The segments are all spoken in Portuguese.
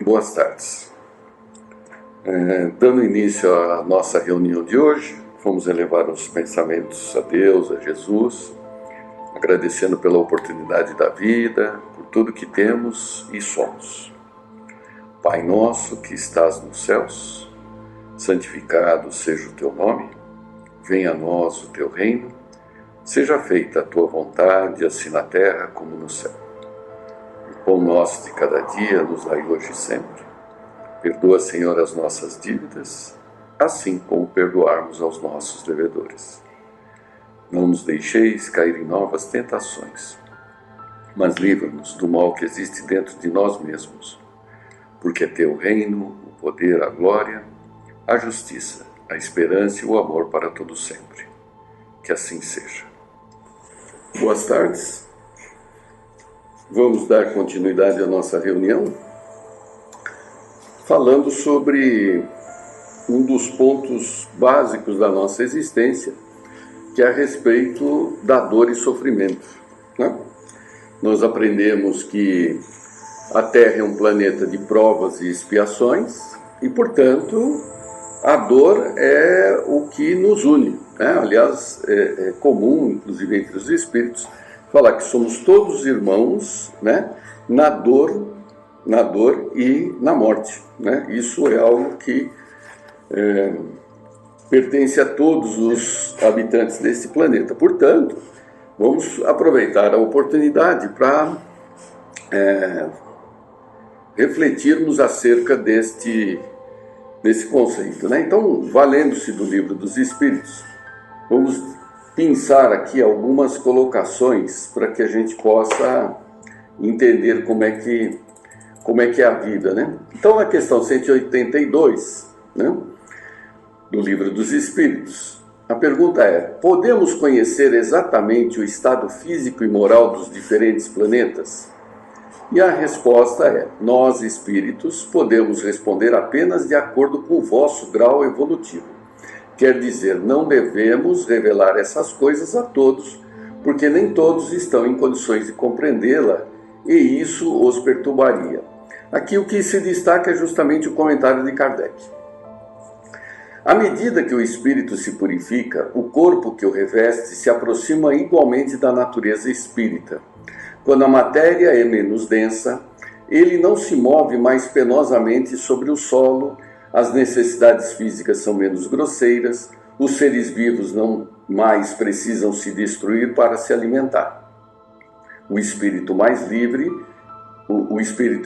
Boas tardes. Dando início à nossa reunião de hoje, vamos elevar os pensamentos a Deus, a Jesus, agradecendo pela oportunidade da vida, por tudo que temos e somos. Pai nosso que estás nos céus, santificado seja o teu nome, venha a nós o teu reino, seja feita a tua vontade, assim na terra como no céu. O pão nosso de cada dia nos dai hoje e sempre. Perdoa, Senhor, as nossas dívidas, assim como perdoarmos aos nossos devedores. Não nos deixeis cair em novas tentações, mas livra-nos do mal que existe dentro de nós mesmos, porque é teu reino, o poder, a glória, a justiça, a esperança e o amor para todo sempre. Que assim seja. Boas tardes. Vamos dar continuidade à nossa reunião, falando sobre um dos pontos básicos da nossa existência, que é a respeito da dor e sofrimento, né? Nós aprendemos que a Terra é um planeta de provas e expiações e, portanto, a dor é o que nos une, né? Aliás, é comum, inclusive entre os espíritos, falar que somos todos irmãos, né? na dor e na morte, né? Isso é algo que pertence a todos os habitantes desse planeta. Portanto, vamos aproveitar a oportunidade para refletirmos acerca desse conceito, né? Então, valendo-se do Livro dos Espíritos, vamos pensar aqui algumas colocações para que a gente possa entender como é que é a vida, né? Então, na questão 182, né, do Livro dos Espíritos, a pergunta é: podemos conhecer exatamente o estado físico e moral dos diferentes planetas? E a resposta é: nós, espíritos, podemos responder apenas de acordo com o vosso grau evolutivo. Quer dizer, não devemos revelar essas coisas a todos, porque nem todos estão em condições de compreendê-la, e isso os perturbaria. Aqui o que se destaca é justamente o comentário de Kardec. À medida que o espírito se purifica, o corpo que o reveste se aproxima igualmente da natureza espírita. Quando a matéria é menos densa, ele não se move mais penosamente sobre o solo, as necessidades físicas são menos grosseiras, os seres vivos não mais precisam se destruir para se alimentar. O espírito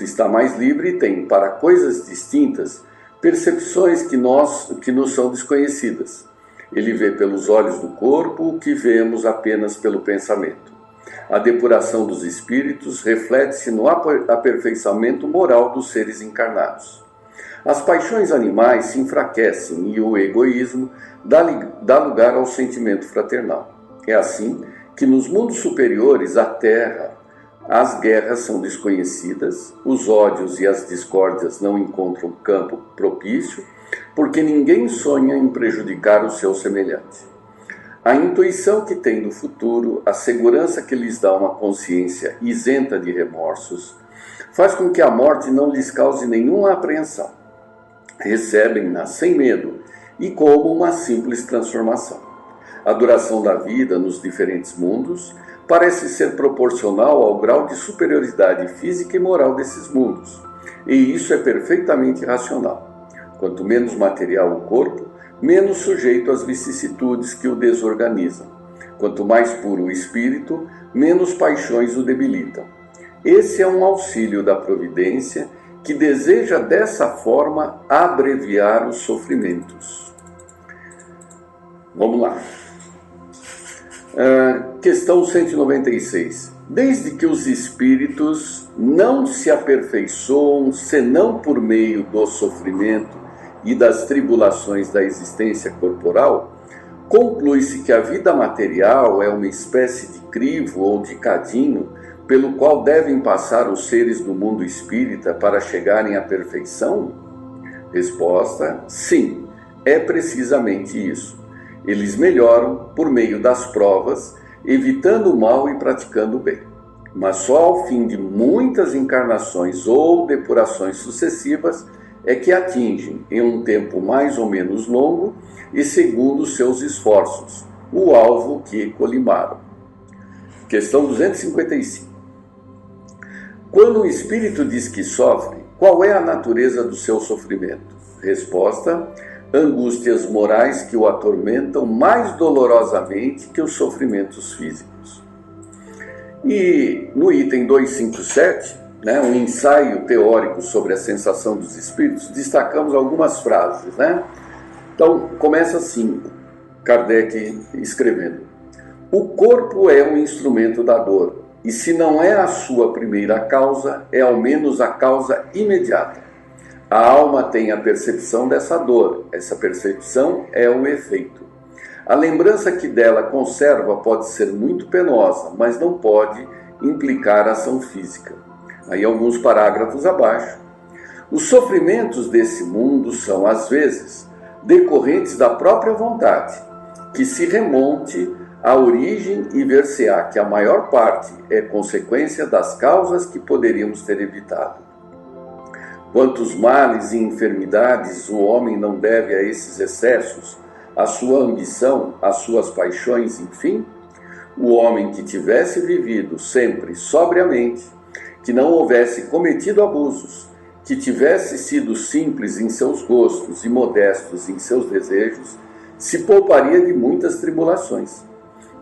está mais livre e tem, para coisas distintas, percepções que nos são desconhecidas. Ele vê pelos olhos do corpo o que vemos apenas pelo pensamento. A depuração dos espíritos reflete-se no aperfeiçoamento moral dos seres encarnados. As paixões animais se enfraquecem e o egoísmo dá lugar ao sentimento fraternal. É assim que nos mundos superiores à Terra, as guerras são desconhecidas, os ódios e as discórdias não encontram campo propício, porque ninguém sonha em prejudicar o seu semelhante. A intuição que têm do futuro, a segurança que lhes dá uma consciência isenta de remorsos, faz com que a morte não lhes cause nenhuma apreensão. Recebem-na sem medo e como uma simples transformação. A duração da vida nos diferentes mundos parece ser proporcional ao grau de superioridade física e moral desses mundos, e isso é perfeitamente racional. Quanto menos material o corpo, menos sujeito às vicissitudes que o desorganizam. Quanto mais puro o espírito, menos paixões o debilitam. Esse é um auxílio da providência que deseja dessa forma abreviar os sofrimentos. Vamos lá. Questão 196. Desde que os espíritos não se aperfeiçoam senão por meio do sofrimento e das tribulações da existência corporal, conclui-se que a vida material é uma espécie de crivo ou de cadinho pelo qual devem passar os seres do mundo espírita para chegarem à perfeição? Resposta: sim, é precisamente isso. Eles melhoram por meio das provas, evitando o mal e praticando o bem. mas só ao fim de muitas encarnações ou depurações sucessivas é que atingem, em um tempo mais ou menos longo e segundo seus esforços, o alvo que colimaram. Questão 255. Quando o espírito diz que sofre, qual é a natureza do seu sofrimento? Resposta: angústias morais que o atormentam mais dolorosamente que os sofrimentos físicos. E no item 257, um ensaio teórico sobre a sensação dos espíritos, destacamos algumas frases. Então, começa assim, Kardec escrevendo: o corpo é um instrumento da dor, e se não é a sua primeira causa, é ao menos a causa imediata. A alma tem a percepção dessa dor, essa percepção é o efeito. A lembrança que dela conserva pode ser muito penosa, mas não pode implicar ação física. Aí alguns parágrafos abaixo. Os sofrimentos desse mundo são, às vezes, decorrentes da própria vontade, que se remonte à origem e ver-se-á que a maior parte é consequência das causas que poderíamos ter evitado. Quantos males e enfermidades o homem não deve a esses excessos, à sua ambição, às suas paixões, enfim? O homem que tivesse vivido sempre sobriamente, que não houvesse cometido abusos, que tivesse sido simples em seus gostos e modestos em seus desejos, se pouparia de muitas tribulações.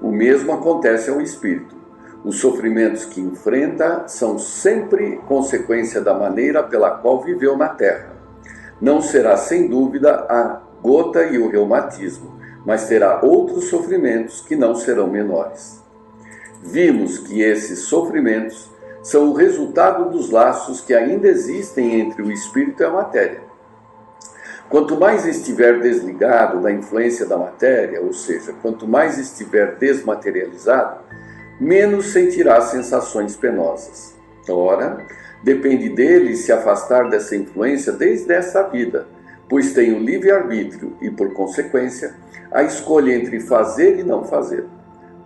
O mesmo acontece ao espírito. Os sofrimentos que enfrenta são sempre consequência da maneira pela qual viveu na terra. Não será, sem dúvida, a gota e o reumatismo, mas terá outros sofrimentos que não serão menores. Vimos que esses sofrimentos são o resultado dos laços que ainda existem entre o espírito e a matéria. Quanto mais estiver desligado da influência da matéria, ou seja, quanto mais estiver desmaterializado, menos sentirá sensações penosas. Ora, depende dele se afastar dessa influência desde esta vida, pois tem o livre-arbítrio e, por consequência, a escolha entre fazer e não fazer.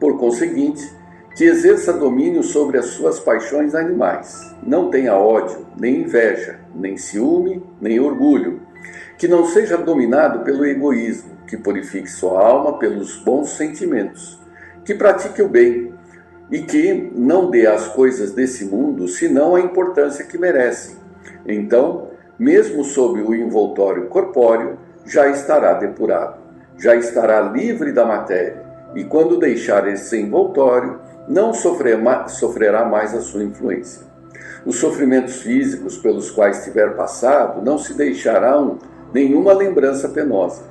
Por conseguinte, que exerça domínio sobre as suas paixões animais, não tenha ódio, nem inveja, nem ciúme, nem orgulho, que não seja dominado pelo egoísmo, que purifique sua alma pelos bons sentimentos, que pratique o bem, e que não dê às coisas desse mundo senão a importância que merecem. Então, mesmo sob o envoltório corpóreo, já estará depurado, já estará livre da matéria, e quando deixar esse envoltório, não sofrerá mais a sua influência. Os sofrimentos físicos pelos quais tiver passado não se deixarão nenhuma lembrança penosa,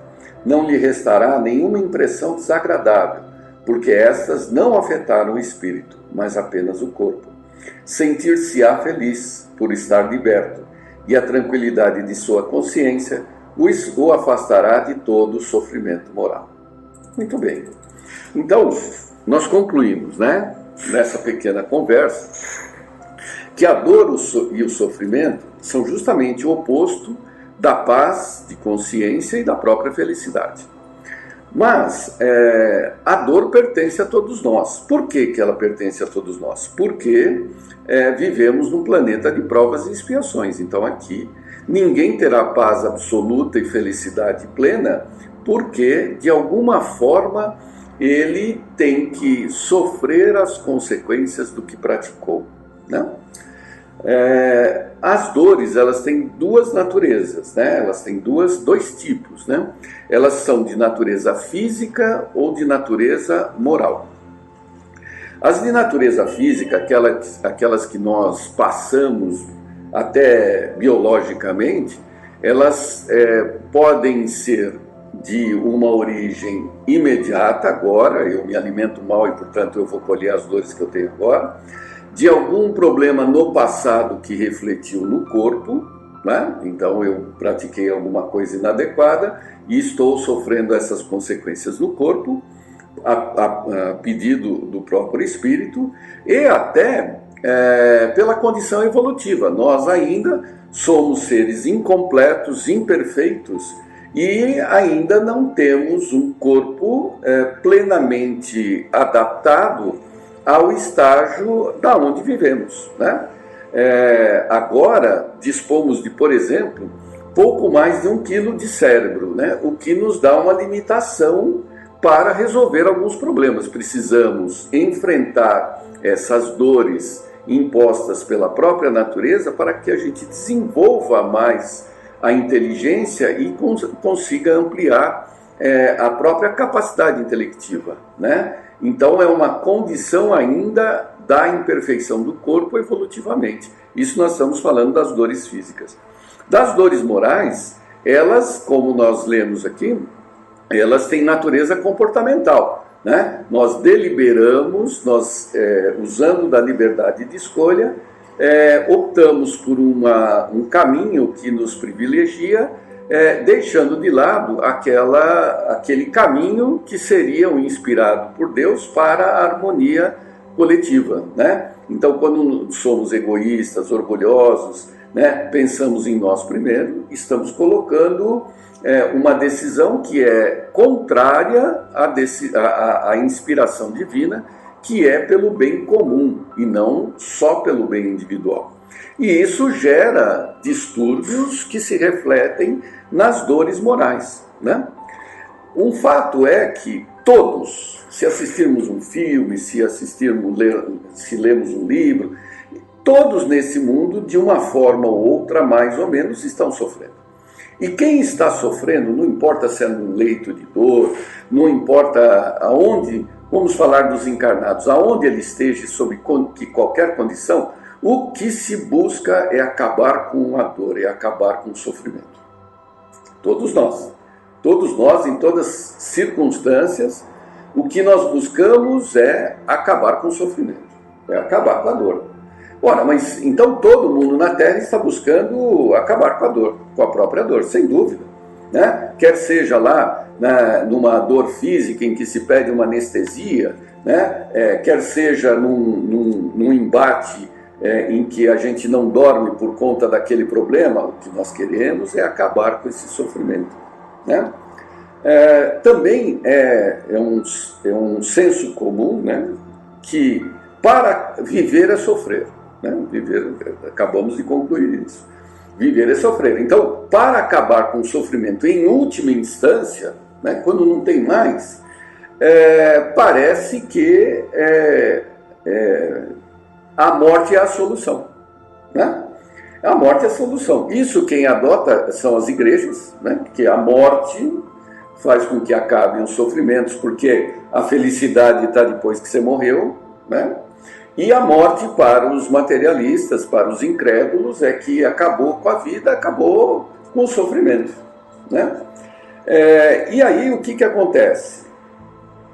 não lhe restará nenhuma impressão desagradável, porque estas não afetaram o espírito, mas apenas o corpo. Sentir-se-á feliz por estar liberto, e a tranquilidade de sua consciência o afastará de todo o sofrimento moral. Muito bem. Então, nós concluímos, nessa pequena conversa, que a dor e o sofrimento são justamente o oposto da paz de consciência e da própria felicidade. Mas a dor pertence a todos nós. Por que ela pertence a todos nós? Porque vivemos num planeta de provas e expiações. Então aqui ninguém terá paz absoluta e felicidade plena, porque de alguma forma ele tem que sofrer as consequências do que praticou. As dores, elas têm duas naturezas, elas têm dois tipos, Elas são de natureza física ou de natureza moral. As de natureza física, aquelas que nós passamos até biologicamente, elas podem ser de uma origem imediata, agora eu me alimento mal e, portanto, eu vou colher as dores que eu tenho agora, de algum problema no passado que refletiu no corpo, Então eu pratiquei alguma coisa inadequada e estou sofrendo essas consequências no corpo, a pedido do próprio espírito, e até pela condição evolutiva. Nós ainda somos seres incompletos, imperfeitos, e ainda não temos um corpo plenamente adaptado ao estágio da onde vivemos, né? Agora dispomos de, por exemplo, pouco mais de 1 quilo de cérebro, né? O que nos dá uma limitação para resolver alguns problemas. Precisamos enfrentar essas dores impostas pela própria natureza para que a gente desenvolva mais a inteligência e consiga ampliar a própria capacidade intelectiva, né? Então é uma condição ainda da imperfeição do corpo evolutivamente. Isso nós estamos falando das dores físicas. Das dores morais, elas, como nós lemos aqui, elas têm natureza comportamental, né? Nós deliberamos, usando da liberdade de escolha, optamos por um caminho que nos privilegia, deixando de lado aquele caminho que seria o inspirado por Deus para a harmonia coletiva, né? Então, quando somos egoístas, orgulhosos, né, pensamos em nós primeiro, estamos colocando uma decisão que é contrária à inspiração divina, que é pelo bem comum e não só pelo bem individual. E isso gera distúrbios que se refletem nas dores morais, né? Um fato é que todos, se assistirmos um filme, se lemos um livro, todos nesse mundo, de uma forma ou outra, mais ou menos, estão sofrendo. E quem está sofrendo, não importa se é num leito de dor, não importa aonde, vamos falar dos encarnados, aonde ele esteja, sob qualquer condição, o que se busca é acabar com a dor, é acabar com o sofrimento. Todos nós, em todas as circunstâncias, o que nós buscamos é acabar com o sofrimento, é acabar com a dor. Ora, mas então todo mundo na Terra está buscando acabar com a dor, com a própria dor, sem dúvida, né? Quer seja lá numa dor física em que se pede uma anestesia, né? Quer seja num embate em que a gente não dorme por conta daquele problema, o que nós queremos é acabar com esse sofrimento, né? Também é um senso comum, né, que para viver é sofrer, né? Acabamos de concluir isso. Viver é sofrer. Então, para acabar com o sofrimento em última instância, né, quando não tem mais, parece que a morte é a solução, né? A morte é a solução. Isso quem adota são as igrejas, né? Que a morte faz com que acabem os sofrimentos, porque a felicidade está depois que você morreu, né? E a morte para os materialistas, para os incrédulos, é que acabou com a vida, acabou com o sofrimento, né? E aí o que acontece?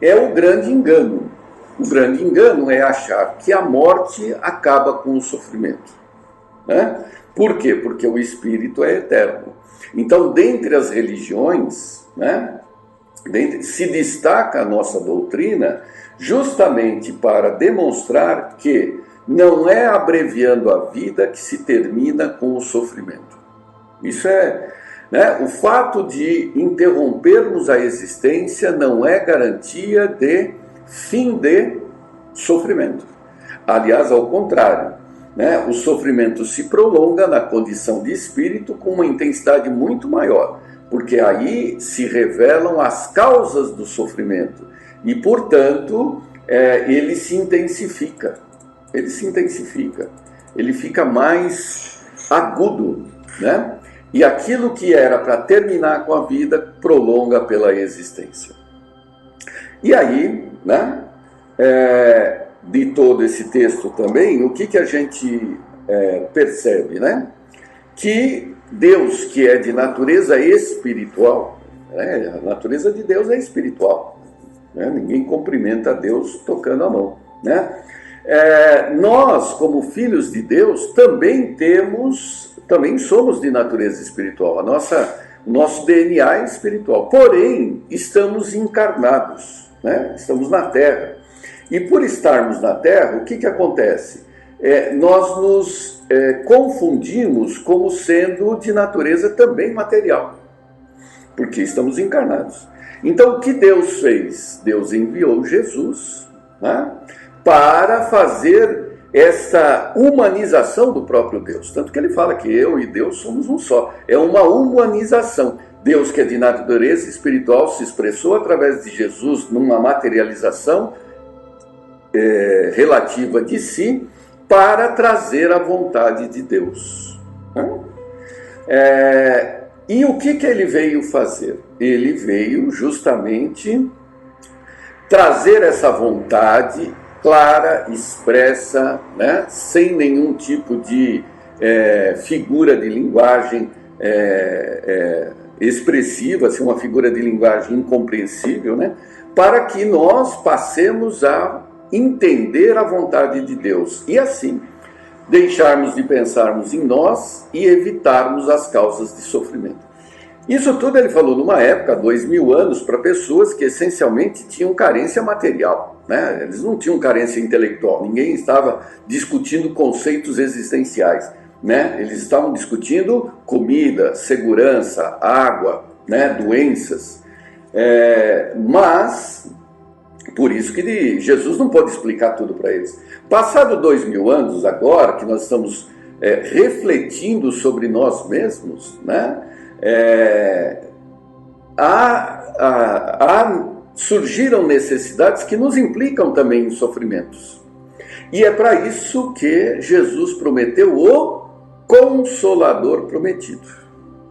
É o grande engano. O grande engano é achar que a morte acaba com o sofrimento, né? Por quê? Porque o espírito é eterno. Então, dentre as religiões, né, se destaca a nossa doutrina justamente para demonstrar que não é abreviando a vida que se termina com o sofrimento. Isso né, o fato de interrompermos a existência não é garantia de fim de sofrimento. Aliás, ao contrário, né, o sofrimento se prolonga na condição de espírito com uma intensidade muito maior, porque aí se revelam as causas do sofrimento e, portanto, ele se intensifica, ele fica mais agudo, né? E aquilo que era para terminar com a vida prolonga pela existência. E aí, né, de todo esse texto também, o que a gente percebe, né? Que Deus, que é de natureza espiritual, né? A natureza de Deus é espiritual, né? Ninguém cumprimenta Deus tocando a mão, né? Nós, como filhos de Deus, também somos de natureza espiritual. O nosso DNA é espiritual, porém, estamos encarnados, né? Estamos na Terra. E por estarmos na Terra, o que acontece? Nós nos confundimos como sendo de natureza também material, porque estamos encarnados. Então, o que Deus fez? Deus enviou Jesus, né, para fazer essa humanização do próprio Deus. Tanto que ele fala que eu e Deus somos um só. É uma humanização. Deus, que é de natureza espiritual, se expressou através de Jesus numa materialização relativa de si, para trazer a vontade de Deus. E o que ele veio fazer? Ele veio justamente trazer essa vontade clara, expressa, né? Sem nenhum tipo de figura de linguagem expressiva, assim, uma figura de linguagem incompreensível, né? Para que nós passemos a entender a vontade de Deus e assim deixarmos de pensarmos em nós e evitarmos as causas de sofrimento. Isso tudo ele falou numa época, 2000 anos, para pessoas que essencialmente tinham carência material, né? Eles não tinham carência intelectual, ninguém estava discutindo conceitos existenciais, né? Eles estavam discutindo comida, segurança, água, né? Doenças, mas por isso que Jesus não pode explicar tudo para eles. Passado 2000 anos agora, que nós estamos refletindo sobre nós mesmos, né? Surgiram necessidades que nos implicam também em sofrimentos. E é para isso que Jesus prometeu o Consolador Prometido.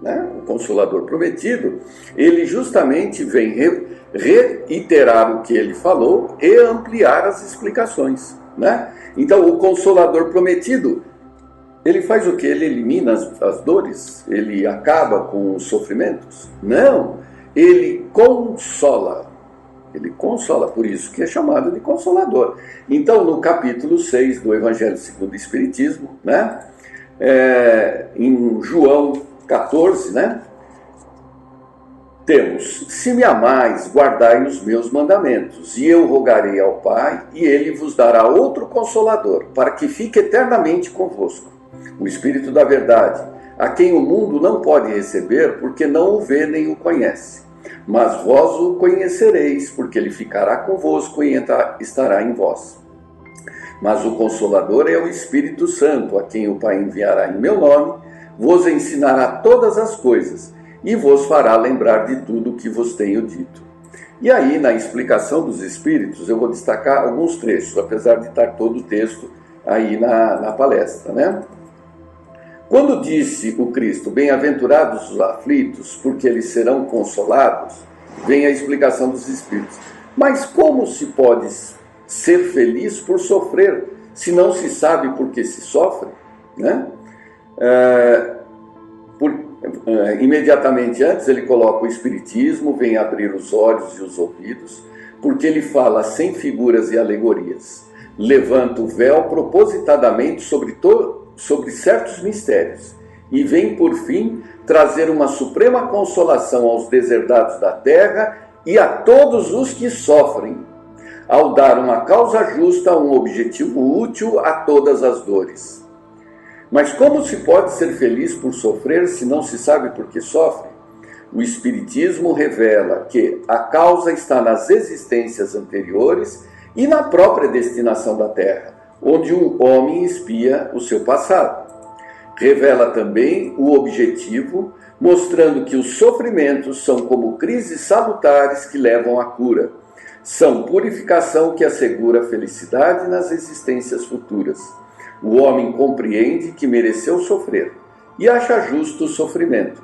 Né? O Consolador Prometido, ele justamente vem reiterar o que ele falou e ampliar as explicações. Né? Então, o Consolador Prometido, ele faz o quê? Ele elimina as dores? Ele acaba com os sofrimentos? Não, ele consola. Ele consola, por isso que é chamado de Consolador. Então, no capítulo 6 do Evangelho segundo o Espiritismo, né? Em João 14, né? Temos: se me amais, guardai os meus mandamentos, e eu rogarei ao Pai, e ele vos dará outro Consolador, para que fique eternamente convosco, o Espírito da Verdade, a quem o mundo não pode receber, porque não o vê nem o conhece. Mas vós o conhecereis, porque ele ficará convosco e estará em vós. Mas o Consolador é o Espírito Santo, a quem o Pai enviará em meu nome, vos ensinará todas as coisas, e vos fará lembrar de tudo o que vos tenho dito. E aí, na explicação dos Espíritos, eu vou destacar alguns trechos, apesar de estar todo o texto aí na palestra, né? Quando disse o Cristo, bem-aventurados os aflitos, porque eles serão consolados, vem a explicação dos Espíritos. Mas como se pode ser feliz por sofrer, se não se sabe por que se sofre? Né? Imediatamente antes ele coloca o Espiritismo, vem abrir os olhos e os ouvidos, porque ele fala sem figuras e alegorias. Levanta o véu propositadamente sobre certos mistérios, e vem, por fim, trazer uma suprema consolação aos deserdados da terra e a todos os que sofrem, ao dar uma causa justa, um objetivo útil a todas as dores. Mas como se pode ser feliz por sofrer se não se sabe por que sofre? O Espiritismo revela que a causa está nas existências anteriores e na própria destinação da terra, onde o homem espia o seu passado. Revela também o objetivo, mostrando que os sofrimentos são como crises salutares que levam à cura. São purificação que assegura a felicidade nas existências futuras. O homem compreende que mereceu sofrer e acha justo o sofrimento.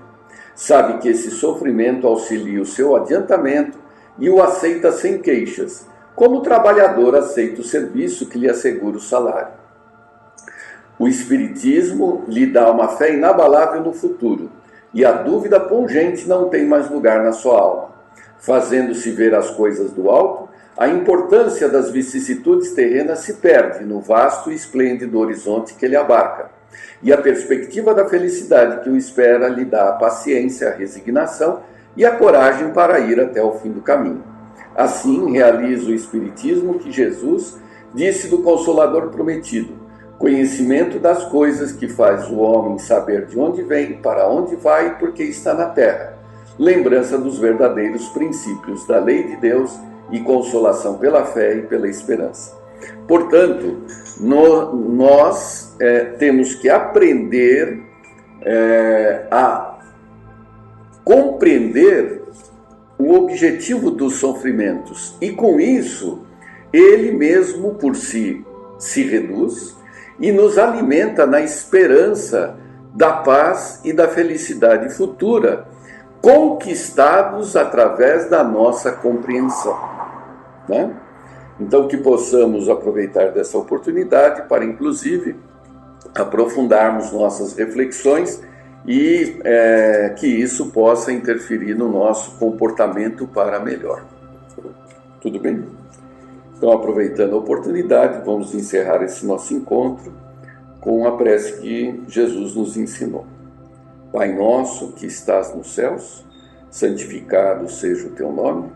Sabe que esse sofrimento auxilia o seu adiantamento e o aceita sem queixas, como o trabalhador aceita o serviço que lhe assegura o salário. O Espiritismo lhe dá uma fé inabalável no futuro, e a dúvida pungente não tem mais lugar na sua alma, fazendo-se ver as coisas do alto. A importância das vicissitudes terrenas se perde no vasto e esplêndido horizonte que ele abarca, e a perspectiva da felicidade que o espera lhe dá a paciência, a resignação e a coragem para ir até o fim do caminho. Assim realiza o Espiritismo que Jesus disse do Consolador Prometido: conhecimento das coisas que faz o homem saber de onde vem, para onde vai e por que está na terra, lembrança dos verdadeiros princípios da lei de Deus e consolação pela fé e pela esperança. Portanto, nós temos que aprender a compreender o objetivo dos sofrimentos, e com isso, ele mesmo por si se reduz e nos alimenta na esperança da paz e da felicidade futura, conquistados através da nossa compreensão, né? Então, que possamos aproveitar dessa oportunidade para, inclusive, aprofundarmos nossas reflexões e que isso possa interferir no nosso comportamento para melhor. Tudo bem? Então, aproveitando a oportunidade, vamos encerrar esse nosso encontro com a prece que Jesus nos ensinou. Pai nosso que estás nos céus, santificado seja o teu nome,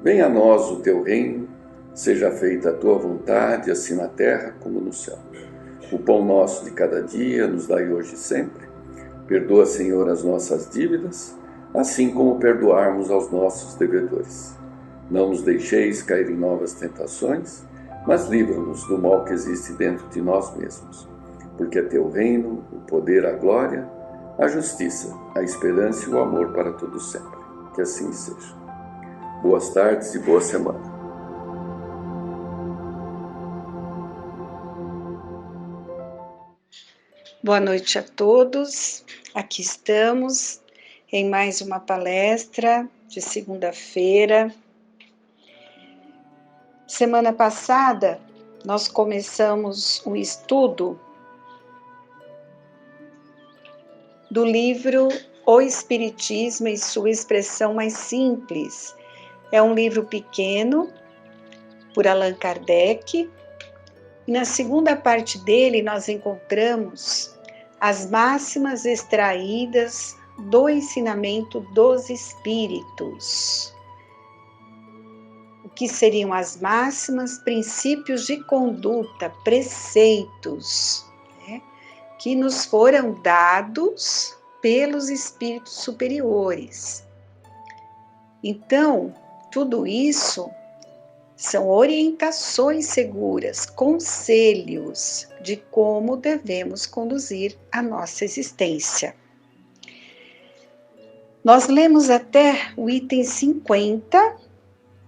venha a nós o teu reino, seja feita a tua vontade, assim na terra como no céu. O pão nosso de cada dia nos dai hoje e sempre. Perdoa, Senhor, as nossas dívidas, assim como perdoarmos aos nossos devedores. Não nos deixeis cair em novas tentações, mas livra-nos do mal que existe dentro de nós mesmos. Porque é teu reino, o poder, a glória, a justiça, a esperança e o amor para todo sempre. Que assim seja. Boas tardes e boa semana. Boa noite a todos. Aqui estamos em mais uma palestra de segunda-feira. Semana passada, nós começamos o estudo do livro O Espiritismo em sua expressão mais simples. É um livro pequeno, por Allan Kardec, e na segunda parte dele nós encontramos as máximas extraídas do ensinamento dos espíritos. O que seriam as máximas? Princípios de conduta, preceitos, né, que nos foram dados pelos espíritos superiores. Então, tudo isso são orientações seguras, conselhos de como devemos conduzir a nossa existência. Nós lemos até o item 50,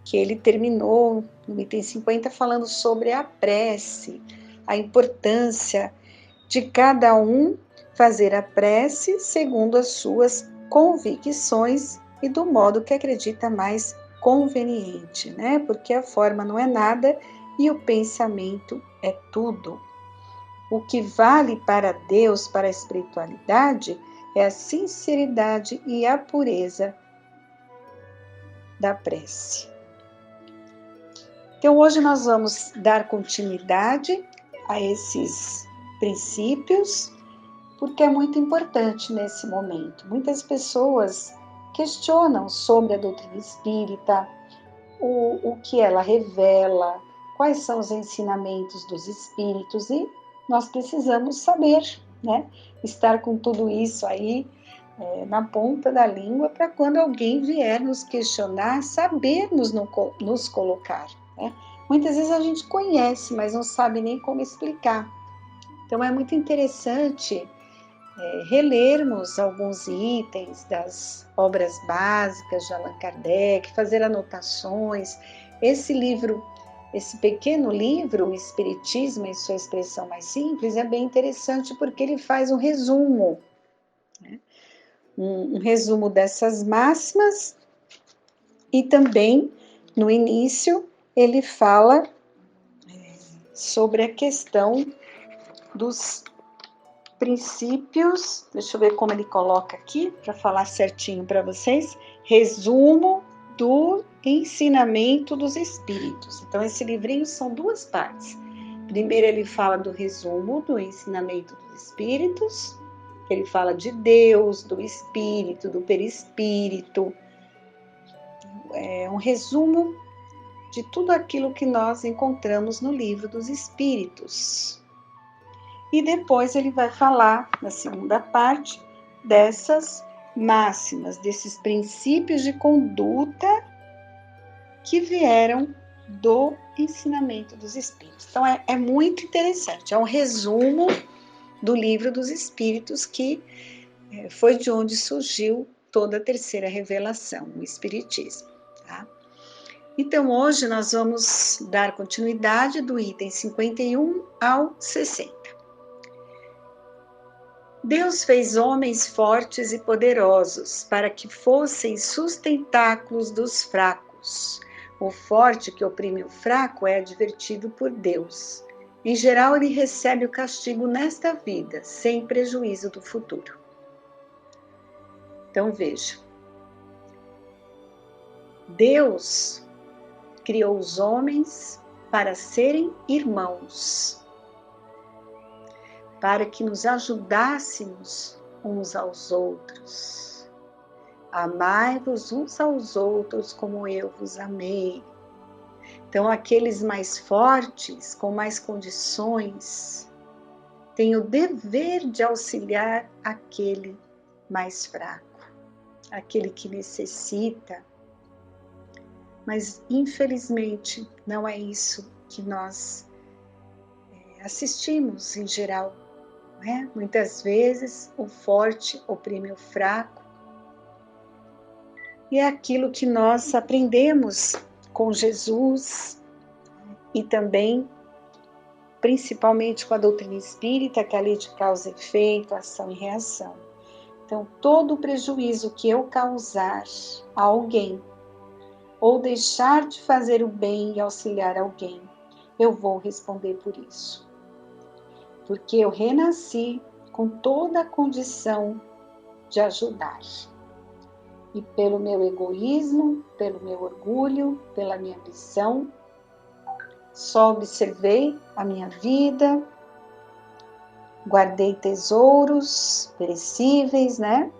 que ele terminou no item 50 falando sobre a prece, a importância de cada um fazer a prece segundo as suas convicções e do modo que acredita mais conveniente, né? Porque a forma não é nada e o pensamento é tudo. O que vale para Deus, para a espiritualidade, é a sinceridade e a pureza da prece. Então, hoje nós vamos dar continuidade a esses princípios, porque é muito importante nesse momento. Muitas pessoas questionam sobre a doutrina espírita, o que ela revela, quais são os ensinamentos dos espíritos, e nós precisamos saber, né? Estar com tudo isso aí na ponta da língua, para quando alguém vier nos questionar, sabermos nos colocar, né? Muitas vezes a gente conhece, mas não sabe nem como explicar. Então é muito interessante relermos alguns itens das obras básicas de Allan Kardec, fazer anotações. Esse livro, esse pequeno livro, O Espiritismo em sua expressão mais simples, é bem interessante porque ele faz um resumo, né? Um resumo dessas máximas, e também, no início, ele fala sobre a questão dos princípios. Deixa eu ver como ele coloca aqui, para falar certinho para vocês. Resumo do ensinamento dos espíritos. Então, esse livrinho são duas partes. Primeiro, ele fala do resumo do ensinamento dos espíritos. Ele fala de Deus, do espírito, do perispírito. É um resumo de tudo aquilo que nós encontramos no livro dos espíritos. E depois ele vai falar, na segunda parte, dessas máximas, desses princípios de conduta que vieram do ensinamento dos Espíritos. Então é muito interessante, é um resumo do Livro dos Espíritos, que foi de onde surgiu toda a terceira revelação, o Espiritismo. Tá? Então hoje nós vamos dar continuidade do item 51 ao 60. Deus fez homens fortes e poderosos para que fossem sustentáculos dos fracos. O forte que oprime o fraco é advertido por Deus. Em geral, ele recebe o castigo nesta vida, sem prejuízo do futuro. Então veja, Deus criou os homens para serem irmãos, para que nos ajudássemos uns aos outros. Amai-vos uns aos outros como eu vos amei. Então, aqueles mais fortes, com mais condições, têm o dever de auxiliar aquele mais fraco, aquele que necessita. Mas, infelizmente, não é isso que nós assistimos em geral. Né? Muitas vezes o forte oprime o fraco. E é aquilo que nós aprendemos com Jesus e também, principalmente com a doutrina espírita, que é a lei de causa e efeito, ação e reação. Então, todo o prejuízo que eu causar a alguém, ou deixar de fazer o bem e auxiliar alguém, eu vou responder por isso. Porque eu renasci com toda a condição de ajudar. E pelo meu egoísmo, pelo meu orgulho, pela minha ambição, só observei a minha vida, guardei tesouros perecíveis, né?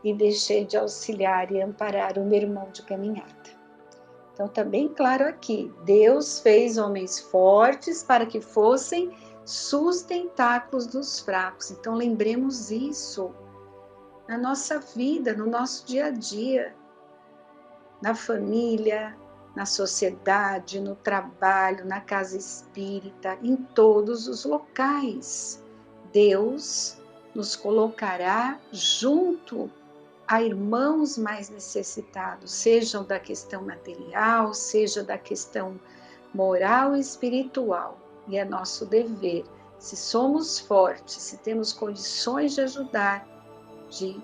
E deixei de auxiliar e amparar o meu irmão de caminhada. Então está bem claro aqui, Deus fez homens fortes para que fossem sustentáculos dos fracos. Então lembremos isso na nossa vida, no nosso dia a dia, na família, na sociedade, no trabalho, na casa espírita, em todos os locais. Deus nos colocará junto a irmãos mais necessitados, sejam da questão material, seja da questão moral e espiritual. E é nosso dever, se somos fortes, se temos condições de ajudar, de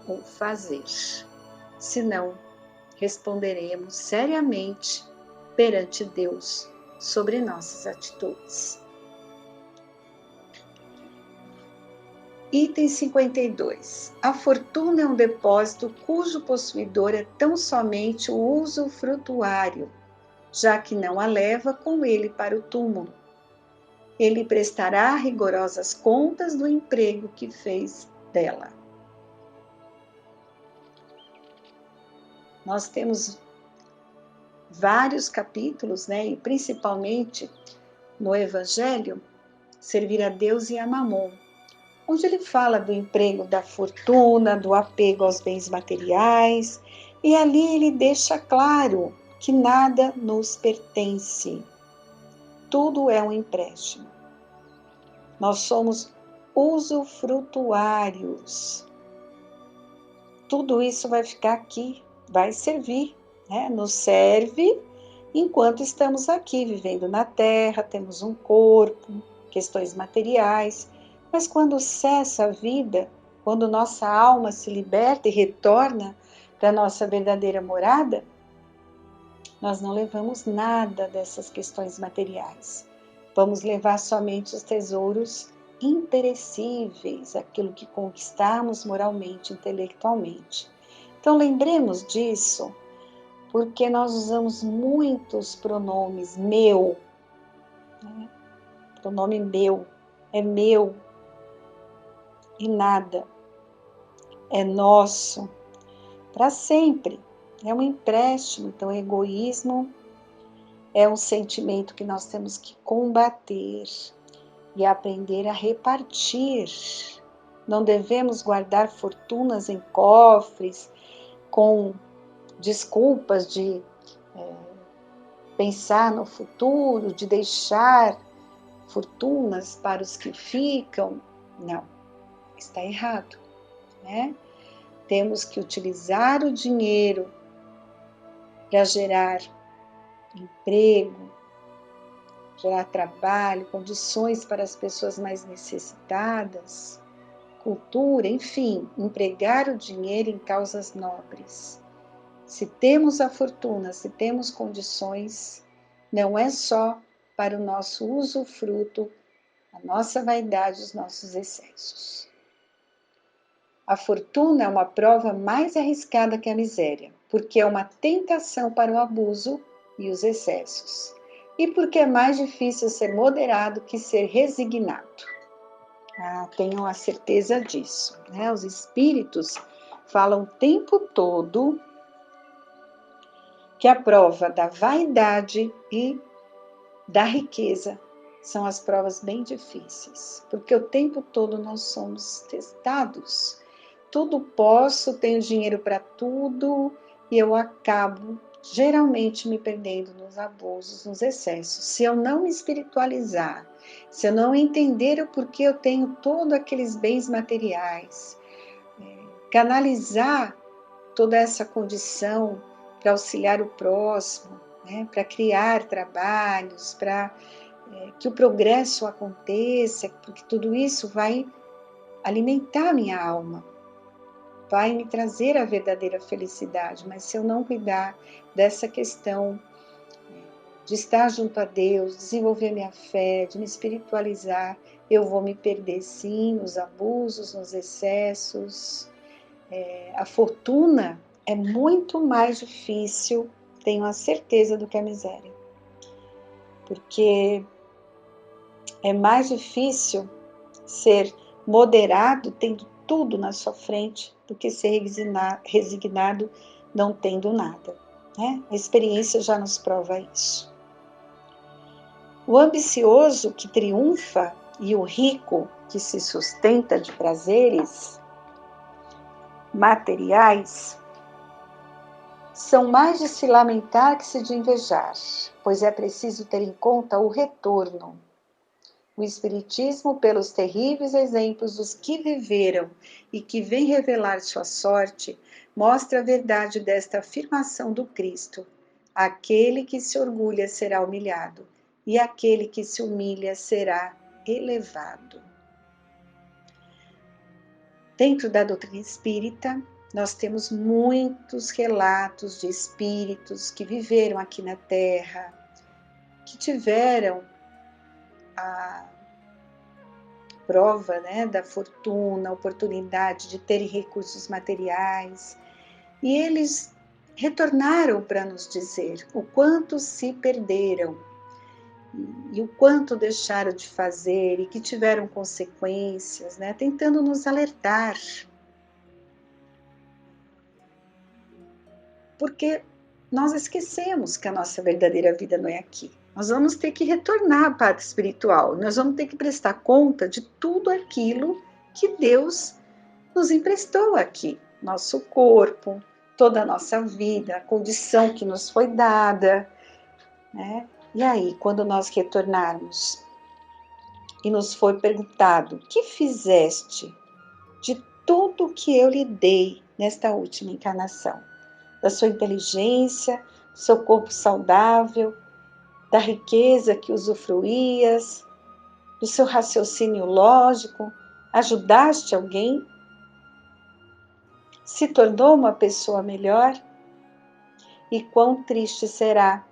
o fazer. Senão, responderemos seriamente perante Deus sobre nossas atitudes. Item 52. A fortuna é um depósito cujo possuidor é tão somente o usufrutuário, já que não a leva com ele para o túmulo. Ele prestará rigorosas contas do emprego que fez dela. Nós temos vários capítulos, né, e principalmente no Evangelho, Servir a Deus e a Mamon, onde ele fala do emprego da fortuna, do apego aos bens materiais, e ali ele deixa claro que nada nos pertence. Tudo é um empréstimo. Nós somos usufrutuários. Tudo isso vai ficar aqui, vai servir, né? Nos serve enquanto estamos aqui, vivendo na Terra, temos um corpo, questões materiais, mas quando cessa a vida, quando nossa alma se liberta e retorna para a nossa verdadeira morada, nós não levamos nada dessas questões materiais. Vamos levar somente os tesouros imperecíveis, aquilo que conquistamos moralmente, intelectualmente. Então lembremos disso, porque nós usamos muitos pronomes, meu, né? Pronome meu, é meu e nada, é nosso, para sempre, é um empréstimo. Então egoísmo é um sentimento que nós temos que combater e aprender a repartir. Não devemos guardar fortunas em cofres com desculpas de pensar no futuro, de deixar fortunas para os que ficam. Não, está errado, né? Temos que utilizar o dinheiro para gerar emprego, gerar trabalho, condições para as pessoas mais necessitadas, cultura, enfim, empregar o dinheiro em causas nobres. Se temos a fortuna, se temos condições, não é só para o nosso usufruto, a nossa vaidade, os nossos excessos. A fortuna é uma prova mais arriscada que a miséria, porque é uma tentação para o abuso e os excessos, e porque é mais difícil ser moderado que ser resignado. Tenham a certeza disso, né? Os espíritos falam o tempo todo que a prova da vaidade e da riqueza são as provas bem difíceis, porque o tempo todo nós somos testados. Tudo posso, tenho dinheiro para tudo e eu acabo geralmente me perdendo nos abusos, nos excessos. Se eu não me espiritualizar, se eu não entender o porquê eu tenho todos aqueles bens materiais, canalizar toda essa condição para auxiliar o próximo, né, para criar trabalhos, para que o progresso aconteça, porque tudo isso vai alimentar minha alma, vai me trazer a verdadeira felicidade. Mas se eu não cuidar dessa questão de estar junto a Deus, desenvolver minha fé, de me espiritualizar, eu vou me perder sim nos abusos, nos excessos. A fortuna é muito mais difícil, tenho a certeza, do que a miséria. Porque é mais difícil ser moderado tendo tudo na sua frente do que ser resignado não tendo nada, né? A experiência já nos prova isso. O ambicioso que triunfa e o rico que se sustenta de prazeres materiais são mais de se lamentar que se de invejar, pois é preciso ter em conta o retorno. O Espiritismo, pelos terríveis exemplos dos que viveram e que vem revelar sua sorte, mostra a verdade desta afirmação do Cristo: aquele que se orgulha será humilhado, e aquele que se humilha será elevado. Dentro da doutrina espírita, nós temos muitos relatos de espíritos que viveram aqui na Terra, que tiveram a prova, né, da fortuna, a oportunidade de terem recursos materiais, e eles retornaram para nos dizer o quanto se perderam e o quanto deixaram de fazer e que tiveram consequências, né, tentando nos alertar. Porque nós esquecemos que a nossa verdadeira vida não é aqui. Nós vamos ter que retornar à pátria espiritual. Nós vamos ter que prestar conta de tudo aquilo que Deus nos emprestou aqui. Nosso corpo, toda a nossa vida, a condição que nos foi dada, né? E aí, quando nós retornarmos e nos for perguntado: o que fizeste de tudo que eu lhe dei nesta última encarnação? Da sua inteligência, do seu corpo saudável, da riqueza que usufruías, do seu raciocínio lógico, ajudaste alguém? Se tornou uma pessoa melhor? E quão triste será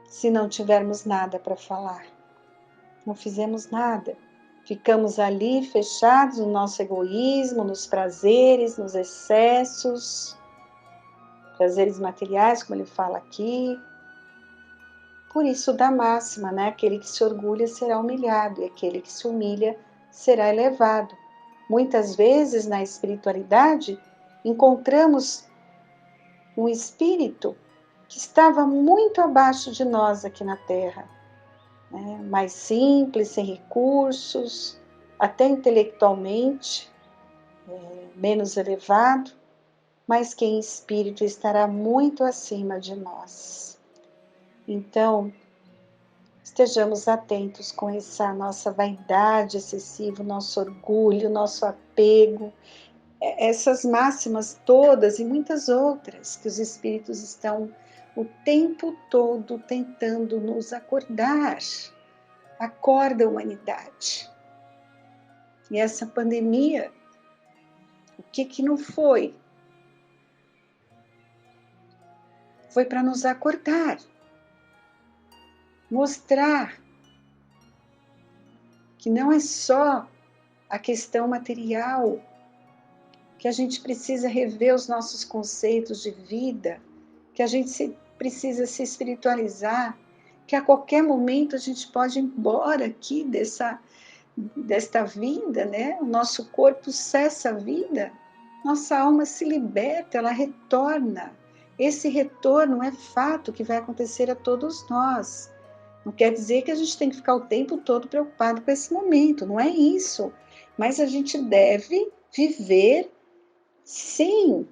se não tivermos nada para falar? Não fizemos nada. Ficamos ali fechados no nosso egoísmo, nos prazeres, nos excessos, prazeres materiais, como ele fala aqui. Por isso da máxima, né? Aquele que se orgulha será humilhado e aquele que se humilha será elevado. Muitas vezes na espiritualidade encontramos um espírito que estava muito abaixo de nós aqui na Terra, né? Mais simples, sem recursos, até intelectualmente menos elevado, mas que em espírito estará muito acima de nós. Então, estejamos atentos com essa nossa vaidade excessiva, nosso orgulho, nosso apego, essas máximas todas e muitas outras que os espíritos estão o tempo todo tentando nos acordar. Acorda, humanidade. E essa pandemia, o que não foi? Foi para nos acordar, mostrar que não é só a questão material, que a gente precisa rever os nossos conceitos de vida, que a gente precisa se espiritualizar, que a qualquer momento a gente pode ir embora aqui desta vida, né? O nosso corpo cessa a vida, nossa alma se liberta, ela retorna. Esse retorno é fato que vai acontecer a todos nós. Não quer dizer que a gente tem que ficar o tempo todo preocupado com esse momento, não é isso. Mas a gente deve viver sem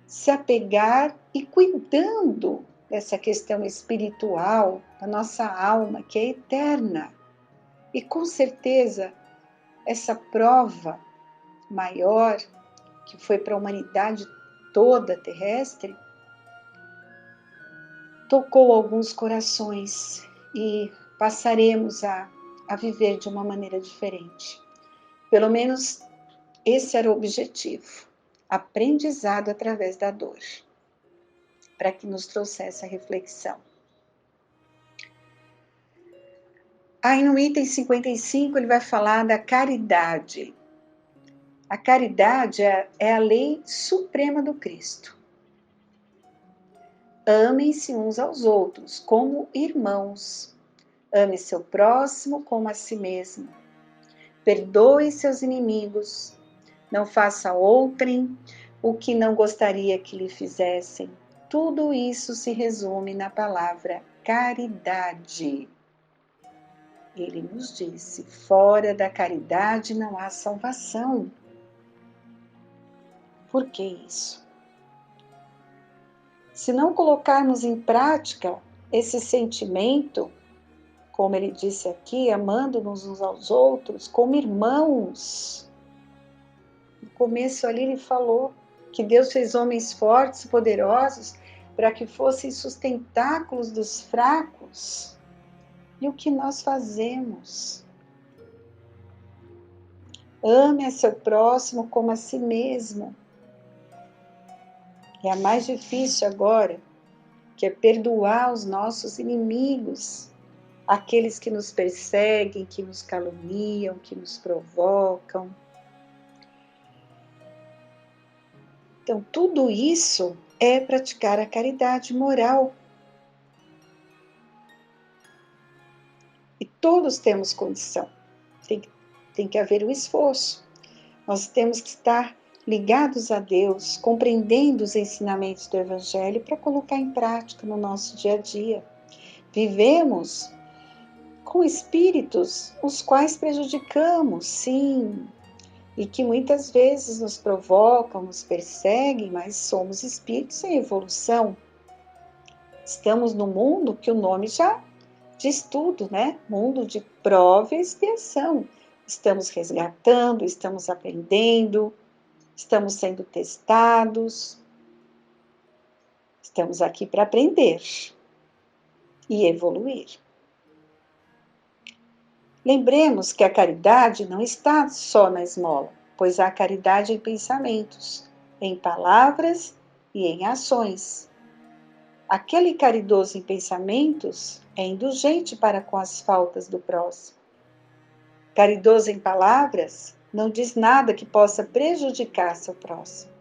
se apegar e cuidando dessa questão espiritual, da nossa alma, que é eterna. E com certeza, essa prova maior, que foi para a humanidade toda terrestre, tocou alguns corações e passaremos a viver de uma maneira diferente. Pelo menos esse era o objetivo, aprendizado através da dor, para que nos trouxesse a reflexão. Aí no item 55 ele vai falar da caridade. A caridade é a lei suprema do Cristo. Amem-se uns aos outros como irmãos. Ame seu próximo como a si mesmo. Perdoe seus inimigos. Não faça a outrem o que não gostaria que lhe fizessem. Tudo isso se resume na palavra caridade. Ele nos disse: fora da caridade não há salvação. Por que isso? Se não colocarmos em prática esse sentimento, como ele disse aqui, amando-nos uns aos outros como irmãos. No começo ali ele falou que Deus fez homens fortes e poderosos para que fossem sustentáculos dos fracos. E o que nós fazemos? Ame a seu próximo como a si mesmo. É a mais difícil agora, que é perdoar os nossos inimigos, aqueles que nos perseguem, que nos caluniam, que nos provocam. Então, tudo isso é praticar a caridade moral. E todos temos condição. Tem que haver um esforço. Nós temos que estar ligados a Deus, compreendendo os ensinamentos do Evangelho para colocar em prática no nosso dia a dia. Vivemos com espíritos os quais prejudicamos, sim, e que muitas vezes nos provocam, nos perseguem, mas somos espíritos em evolução. Estamos no mundo que o nome já diz tudo, né? Mundo de prova e expiação. Estamos resgatando, estamos aprendendo, estamos sendo testados. Estamos aqui para aprender e evoluir. Lembremos que a caridade não está só na esmola, pois há caridade em pensamentos, em palavras e em ações. Aquele caridoso em pensamentos é indulgente para com as faltas do próximo. Caridoso em palavras não diz nada que possa prejudicar seu próximo.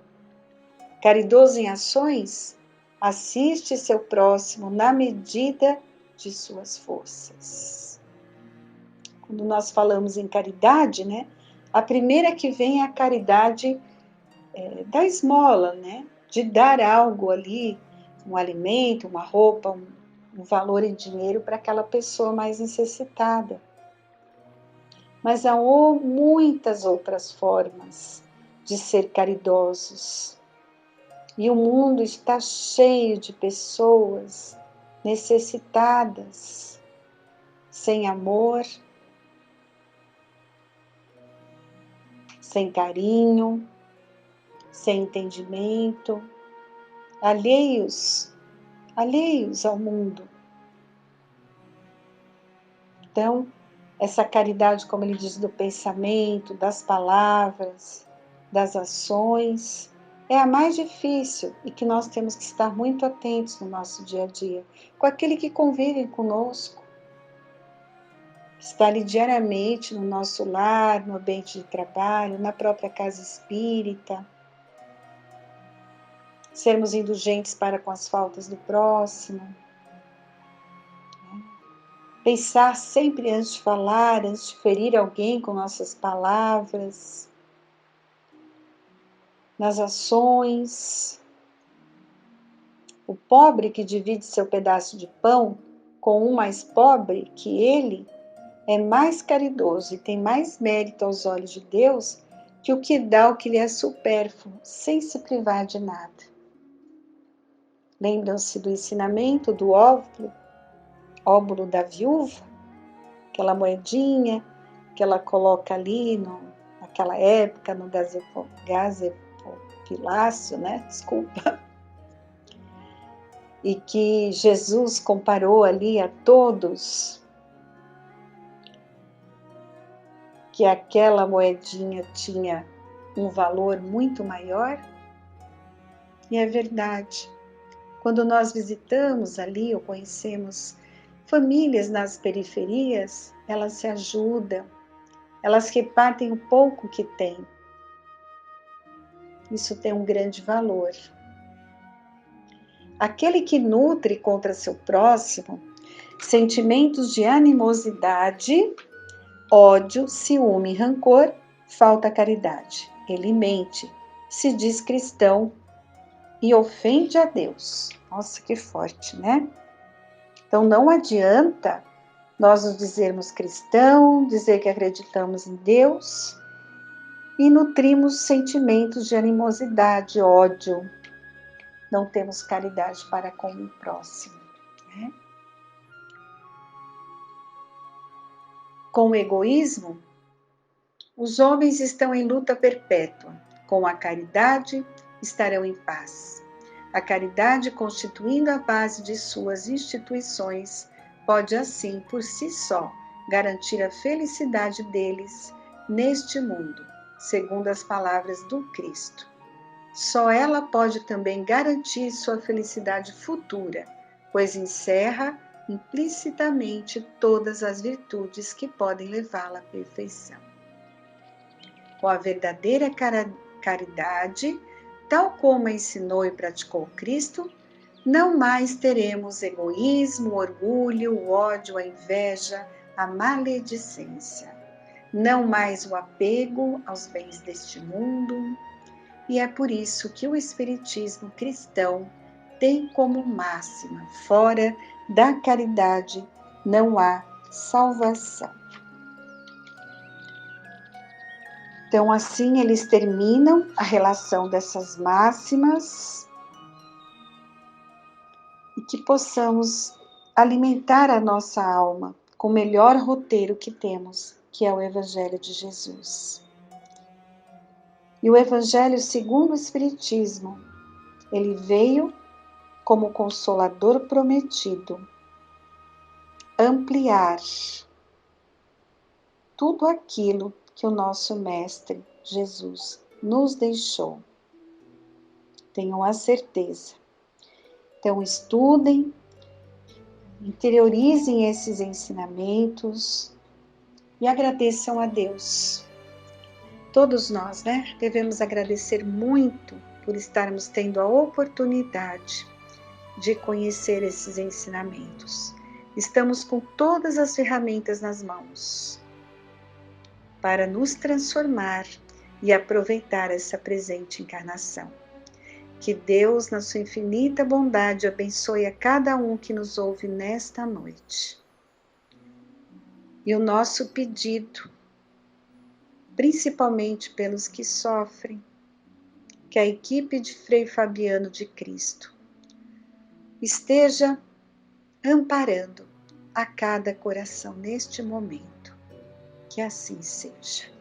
Caridoso em ações assiste seu próximo na medida de suas forças. Quando nós falamos em caridade, né, a primeira que vem é a caridade da esmola, né, de dar algo ali, um alimento, uma roupa, um valor em dinheiro para aquela pessoa mais necessitada. Mas há muitas outras formas de ser caridosos. E o mundo está cheio de pessoas necessitadas, sem amor, sem carinho, sem entendimento, alheios ao mundo. Então, essa caridade, como ele diz, do pensamento, das palavras, das ações, é a mais difícil e que nós temos que estar muito atentos no nosso dia a dia, com aquele que convive conosco, que está ali diariamente no nosso lar, no ambiente de trabalho, na própria casa espírita. Sermos indulgentes para com as faltas do próximo. Pensar sempre antes de falar, antes de ferir alguém com nossas palavras, nas ações. O pobre que divide seu pedaço de pão com um mais pobre que ele é mais caridoso e tem mais mérito aos olhos de Deus que o que dá o que lhe é supérfluo, sem se privar de nada. Lembram-se do ensinamento do óbolo da viúva? Aquela moedinha que ela coloca ali naquela época no gasofilácio, né? Desculpa. E que Jesus comparou ali a todos, que aquela moedinha tinha um valor muito maior. E é verdade. Quando nós visitamos ali ou conhecemos famílias nas periferias, elas se ajudam, elas repartem o pouco que têm. Isso tem um grande valor. Aquele que nutre contra seu próximo sentimentos de animosidade, ódio, ciúme e rancor, falta caridade. Ele mente, se diz cristão e ofende a Deus. Nossa, que forte, né? Então não adianta nós nos dizermos cristão, dizer que acreditamos em Deus e nutrimos sentimentos de animosidade, ódio. Não temos caridade para com o próximo, né? Com o egoísmo, os homens estão em luta perpétua. Com a caridade, estarão em paz. A caridade, constituindo a base de suas instituições, pode assim, por si só, garantir a felicidade deles neste mundo, segundo as palavras do Cristo. Só ela pode também garantir sua felicidade futura, pois encerra implicitamente todas as virtudes que podem levá-la à perfeição. Com a verdadeira caridade, tal como ensinou e praticou Cristo, não mais teremos egoísmo, orgulho, o ódio, a inveja, a maledicência. Não mais o apego aos bens deste mundo. E é por isso que o Espiritismo cristão tem como máxima: fora da caridade não há salvação. Então, assim, eles terminam a relação dessas máximas e que possamos alimentar a nossa alma com o melhor roteiro que temos, que é o Evangelho de Jesus. E o Evangelho segundo o Espiritismo, ele veio como Consolador prometido, ampliar tudo aquilo que o nosso Mestre Jesus nos deixou. Tenham a certeza. Então estudem, interiorizem esses ensinamentos e agradeçam a Deus. Todos nós, né, devemos agradecer muito por estarmos tendo a oportunidade de conhecer esses ensinamentos. Estamos com todas as ferramentas nas mãos para nos transformar e aproveitar essa presente encarnação. Que Deus, na sua infinita bondade, abençoe a cada um que nos ouve nesta noite. E o nosso pedido, principalmente pelos que sofrem, que a equipe de Frei Fabiano de Cristo esteja amparando a cada coração neste momento. Que assim seja.